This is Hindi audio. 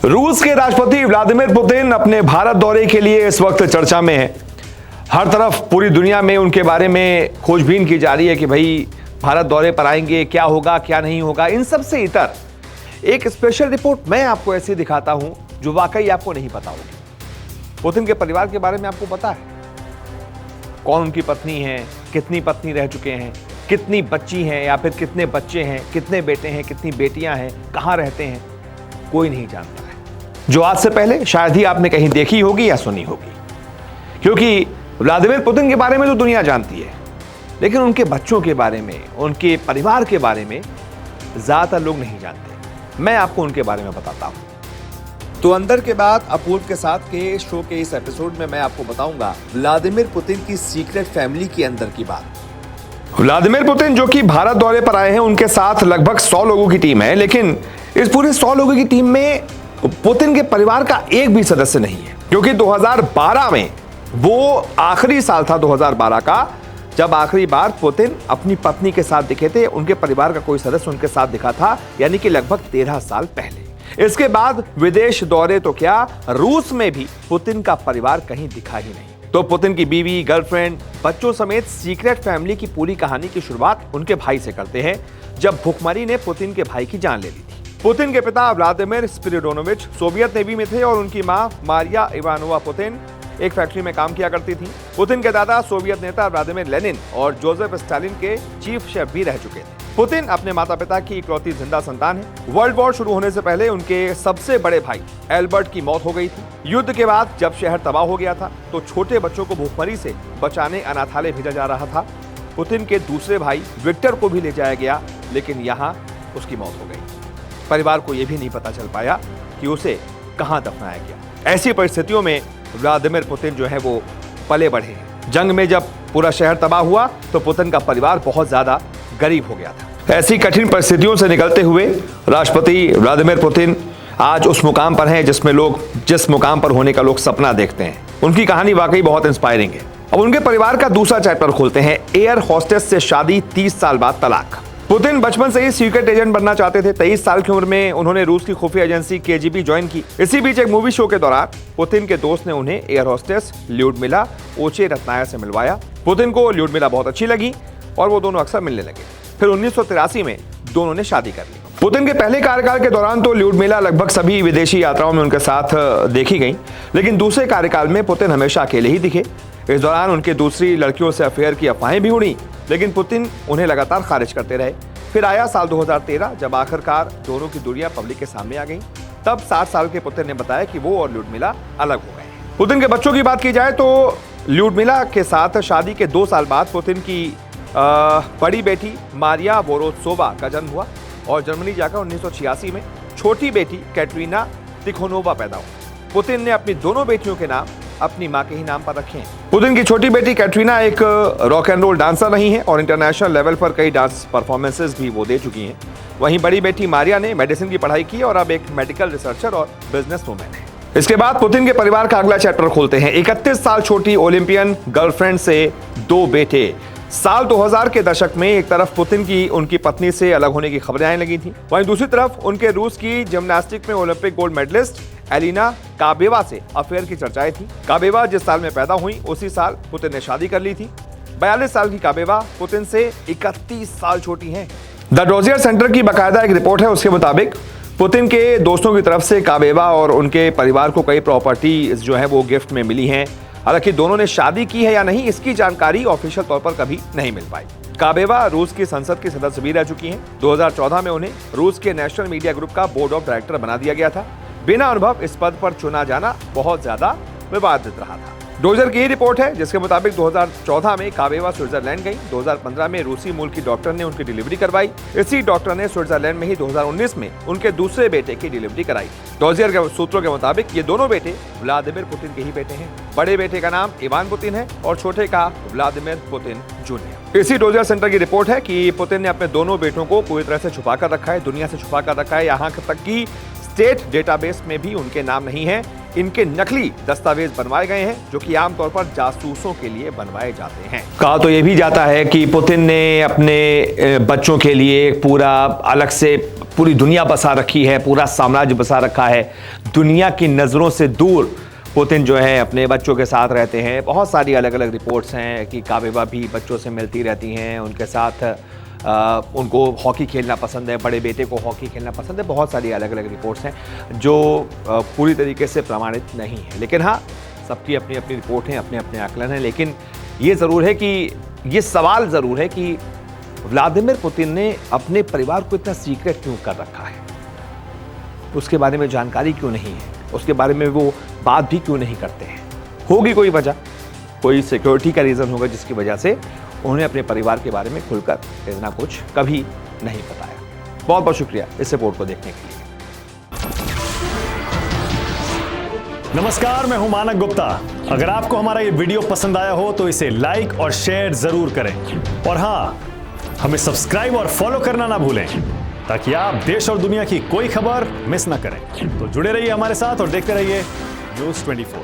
रूस के राष्ट्रपति व्लादिमीर पुतिन अपने भारत दौरे के लिए इस वक्त चर्चा में है। हर तरफ पूरी दुनिया में उनके बारे में खोजबीन की जा रही है कि भाई भारत दौरे पर आएंगे, क्या होगा क्या नहीं होगा। इन सब से इतर एक स्पेशल रिपोर्ट मैं आपको ऐसे दिखाता हूं जो वाकई आपको नहीं पता होगी। पुतिन के परिवार के बारे में आपको पता है? कौन उनकी पत्नी है, कितनी पत्नी रह चुके हैं, कितनी बच्ची हैं या फिर कितने बच्चे हैं, कितने बेटे हैं, कितनी बेटियां हैं, कहां रहते हैं, कोई नहीं जानता है। जो आज से पहले शायद ही आपने कहीं देखी होगी या सुनी होगी, क्योंकि व्लादिमीर पुतिन के बारे में तो दुनिया जानती है, लेकिन उनके बच्चों के बारे में, उनके परिवार के बारे में ज्यादातर लोग नहीं जानते। मैं आपको उनके बारे में बताता हूं। तो अंदर के बाद अपूर्व के साथ के शो के इस एपिसोड में मैं आपको बताऊंगा व्लादिमीर पुतिन की सीक्रेट फैमिली के अंदर की बात। व्लादिमीर पुतिन जो कि भारत दौरे पर आए हैं, उनके साथ लगभग 100 लोगों की टीम है, लेकिन इस पूरे 100 लोगों की टीम में पुतिन के परिवार का एक भी सदस्य नहीं है, क्योंकि 2012 में वो आखिरी साल था 2012 का, जब आखिरी बार पुतिन अपनी पत्नी के साथ दिखे थे। उनके परिवार का कोई सदस्य उनके साथ दिखा था, यानी कि लगभग 13 साल पहले। इसके बाद विदेश दौरे तो क्या, रूस में भी पुतिन का परिवार कहीं दिखा ही नहीं। तो पुतिन की बीवी, गर्लफ्रेंड, बच्चों समेत सीक्रेट फैमिली की पूरी कहानी की शुरुआत उनके भाई से करते हैं, जब भुखमरी ने पुतिन के भाई की जान ले ली थी। पुतिन के पिता व्लादिमीर स्पिरिडोनोविच सोवियत नेवी में थे और उनकी मां मारिया इवानोवा पुतिन एक फैक्ट्री में काम किया करती थी। पुतिन के दादा सोवियत नेता व्लादिमीर लेनिन और जोसेफ स्टालिन के चीफ शेफ भी रह चुके थे। पुतिन अपने माता पिता की इकलौती जिंदा संतान है। वर्ल्ड वॉर शुरू होने से पहले उनके सबसे बड़े भाई एल्बर्ट की मौत हो गई थी। युद्ध के बाद जब शहर तबाह हो गया था, तो छोटे बच्चों को भूखमरी से बचाने अनाथालय भेजा जा रहा था। पुतिन के दूसरे भाई विक्टर को भी ले जाया गया, लेकिन यहाँ उसकी मौत हो गई। परिवार को यह भी नहीं पता चल पाया कि उसे कहां दफनाया गया। ऐसी परिस्थितियों में व्लादिमीर पुतिन जो है वो पले बढ़े हैं। जंग में जब पूरा शहर तबाह हुआ तो पुतिन का परिवार बहुत ज्यादा गरीब हो गया था। ऐसी कठिन परिस्थितियों से निकलते हुए राष्ट्रपति व्लादिमीर पुतिन आज उस मुकाम पर हैं जिसमें लोग जिस मुकाम पर होने का लोग सपना देखते हैं। उनकी कहानी वाकई बहुत इंस्पायरिंग है। अब उनके परिवार का दूसरा चैप्टर खोलते हैं। एयर होस्टेस से शादी, 30 साल बाद तलाक। पुतिन बचपन से ही सीक्रेट एजेंट बनना चाहते थे। 23 साल की उम्र में उन्होंने रूस की खुफिया एजेंसी केजीबी ज्वाइन की। इसी बीच एक मूवी शो के दौरान पुतिन के दोस्त ने उन्हें एयर होस्टेस ल्यूडमिला ओचेरेत्नाया से मिलवाया। पुतिन को ल्यूडमिला बहुत अच्छी लगी और वो दोनों अक्सर मिलने लगे। फिर 1983 में दोनों ने शादी कर ली। पुतिन के पहले कार्यकाल के दौरान तो ल्यूडमिला लगभग सभी विदेशी यात्राओं में उनके साथ देखी गई, लेकिन दूसरे कार्यकाल में पुतिन हमेशा अकेले ही दिखे। इस दौरान उनके दूसरी लड़कियों से अफेयर की अफवाहें भी उड़ी, लेकिन पुतिन उन्हें लगातार खारिज करते रहे। फिर आया साल 2013, जब आखिरकार दोनों की दूरियां पब्लिक के सामने आ गई। तब 60 साल के पुतिन ने बताया कि वो और ल्यूडमिला अलग हो गए। पुतिन के बच्चों की बात की जाए तो ल्यूडमिला के साथ शादी के 2 साल बाद पुतिन की बड़ी बेटी मारिया वोरोत्सोवा का जन्म हुआ और जर्मनी जाकर 1986 में छोटी बेटी कैटरीना तिखोनोवा पैदा हुई। पुतिन ने अपनी दोनों बेटियों के नाम अपनी मां के ही नाम पर रखे हैं। पुतिन की छोटी बेटी कैटरीना एक रॉक एंड रोल डांसर रही हैं और इंटरनेशनल लेवल पर कई डांस परफॉर्मेंसेस भी वो दे चुकी हैं। वहीं बड़ी बेटी मारिया ने मेडिसिन की पढ़ाई की और अब एक मेडिकल रिसर्चर और बिजनेस वुमेन है। इसके बाद पुतिन के परिवार का अगला चैप्टर खोलते हैं। 31 साल छोटी ओलंपियन गर्लफ्रेंड से 2 बेटे। साल 2000 के दशक में एक तरफ पुतिन की उनकी पत्नी से अलग होने की खबरें आने लगी थी, वहीं दूसरी तरफ उनके रूस की जिम्नास्टिक में Olympic gold medalist Alina Kabaeva से अफेयर की चर्चाएं थी। काबेवा जिस साल में पैदा हुई उसी साल पुतिन ने शादी कर ली थी। 42 साल की काबेवा पुतिन से 31 साल छोटी हैं। द डोजियर सेंटर की बाकायदा एक रिपोर्ट है, उसके मुताबिक पुतिन के दोस्तों की तरफ से काबेवा और उनके परिवार को कई प्रॉपर्टी जो है वो गिफ्ट में मिली हैं। हालांकि दोनों ने शादी की है या नहीं, इसकी जानकारी ऑफिशियल तौर पर कभी नहीं मिल पाई। काबेवा रूस की संसद की सदस्य भी रह चुकी हैं। 2014 में उन्हें रूस के नेशनल मीडिया ग्रुप का बोर्ड ऑफ डायरेक्टर बना दिया गया था। बिना अनुभव इस पद पर चुना जाना बहुत ज्यादा विवादित रहा था। डोजर की रिपोर्ट है जिसके मुताबिक 2014 में काबेवा स्विट्जरलैंड गई। 2015 में रूसी मूल की डॉक्टर ने उनकी डिलीवरी करवाई। इसी डॉक्टर ने स्विट्जरलैंड में ही 2019 में उनके दूसरे बेटे की डिलीवरी कराई। डोजियर के सूत्रों के मुताबिक ये दोनों बेटे व्लादिमीर पुतिन के ही बेटे हैं। बड़े बेटे का नाम इवान पुतिन है और छोटे का व्लादिमीर पुतिन जूनियर। इसी डोजियर सेंटर की रिपोर्ट है कि पुतिन ने अपने दोनों बेटों को पूरी तरह से छुपा कर रखा है, दुनिया से छुपा कर रखा है। यहाँ तक कि स्टेट डेटाबेस में भी उनके नाम नहीं है। इनके नकली दस्तावेज बनवाए गए हैं जो कि आमतौर पर जासूसों के लिए बनवाए जाते हैं। कहा तो यह भी जाता है कि पुतिन ने अपने बच्चों के लिए पूरा अलग से पूरी दुनिया बसा रखी है, पूरा साम्राज्य बसा रखा है। दुनिया की नज़रों से दूर पुतिन जो है अपने बच्चों के साथ रहते हैं। बहुत सारी अलग अलग रिपोर्ट्स हैं कि काबिबा भी बच्चों से मिलती रहती हैं, उनके साथ उनको हॉकी खेलना पसंद है, बड़े बेटे को हॉकी खेलना पसंद है। बहुत सारी अलग अलग रिपोर्ट्स हैं जो पूरी तरीके से प्रमाणित नहीं है, लेकिन हाँ, सबकी अपनी अपनी रिपोर्ट हैं, अपने अपने आकलन हैं। लेकिन ये ज़रूर है कि ये सवाल ज़रूर है कि व्लादिमीर पुतिन ने अपने परिवार को इतना सीक्रेट क्यों कर रखा है, उसके बारे में जानकारी क्यों नहीं है, उसके बारे में वो बात भी क्यों नहीं करते हैं। होगी कोई वजह, कोई सिक्योरिटी का रीज़न होगा जिसकी वजह से उन्होंने अपने परिवार के बारे में खुलकर इतना कुछ कभी नहीं बताया। बहुत बहुत शुक्रिया इस रिपोर्ट को देखने के लिए। नमस्कार, मैं हूं मानक गुप्ता। अगर आपको हमारा ये वीडियो पसंद आया हो तो इसे लाइक और शेयर जरूर करें, और हाँ, हमें सब्सक्राइब और फॉलो करना ना भूलें ताकि आप देश और दुनिया की कोई खबर मिस ना करें। तो जुड़े रहिए हमारे साथ और देखते रहिए News 24।